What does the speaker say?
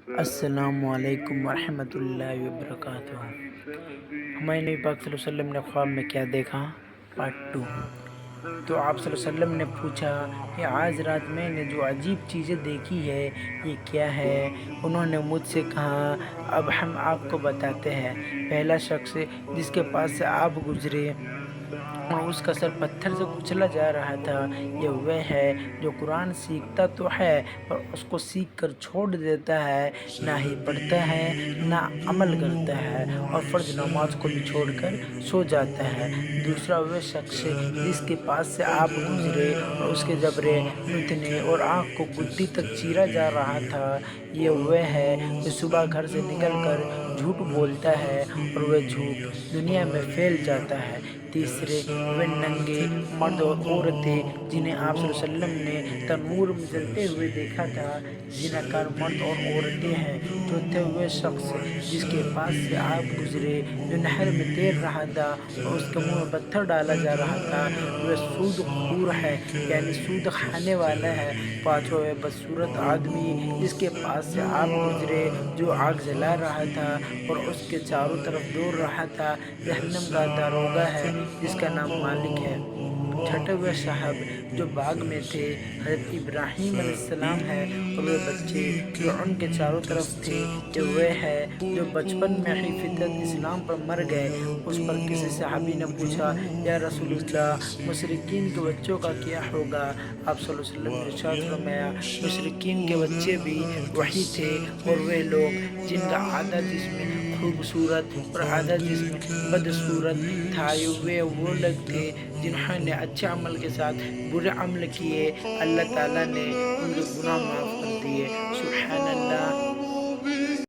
السلام علیکم ورحمۃ اللہ وبرکاتہ۔ ہمارے نبی پاک صلی اللہ علیہ وسلم نے خواب میں کیا دیکھا، پارٹ 2۔ تو آپ صلی اللہ علیہ وسلم نے پوچھا کہ آج رات میں نے جو عجیب چیزیں دیکھی ہے یہ کیا ہے؟ انہوں نے مجھ سے کہا اب ہم آپ کو بتاتے ہیں۔ پہلا شخص جس کے پاس سے آپ گزرے اور اس کا سر پتھر سے کچلا جا رہا تھا، یہ وہ ہے جو قرآن سیکھتا تو ہے پر اس کو سیکھ کر چھوڑ دیتا ہے، نہ ہی پڑھتا ہے نہ عمل کرتا ہے، اور فرض نماز کو بھی چھوڑ کر سو جاتا ہے۔ دوسرا وہ شخص جس کے پاس سے آپ گزرے اور اس کے جبڑے نتنے اور آنکھ کو گدی تک چیرا جا رہا تھا، یہ وہ ہے جو صبح گھر سے نکل کر جھوٹ بولتا ہے اور وہ جھوٹ دنیا میں پھیل جاتا ہے۔ تیسرے وہ ننگے مرد اور عورتیں جنہیں آپ صلی اللہ علیہ وسلم نے تنور میں جلتے ہوئے دیکھا تھا، زناکار مرد اور عورتیں ہیں۔ چوتھے وہ شخص جس کے پاس سے آپ گزرے جو نہر میں تیر رہا تھا اور اس کے منہ میں پتھر ڈالا جا رہا تھا، وہ سود خور ہے یعنی سود کھانے والا ہے۔ پانچواں وہ بدصورت آدمی جس کے پاس سے آپ گزرے جو آگ جلا رہا تھا اور اس کے چاروں طرف دوڑ رہا تھا، جہنم کا داروغہ ہے جس کا نام مالک ہے۔ چھٹے وہ صاحب جو باغ میں تھے، حضرت ابراہیم علیہ السلام ہے، اور وہ بچے جو ان کے چاروں طرف تھے، یہ وہ ہے جو بچپن میں ہی فطرت اسلام پر مر گئے۔ اس پر کسی صحابی نے پوچھا یا رسول اللہ، مشرکین کے بچوں کا کیا ہوگا؟ آپ صلی اللہ علیہ وسلم نے ارشاد فرمایا مشرکین کے بچے بھی وہی تھے، اور وہ لوگ جن کا آدھا جسم خوبصورت اور آدھا جسم بدصورت تھا، وہ لوگ تھے جنہوں نے اچھے عمل کے ساتھ برے عمل کیے، اللہ تعالیٰ نے ان کے گناہ معاف کر دیے۔ سبحان اللہ۔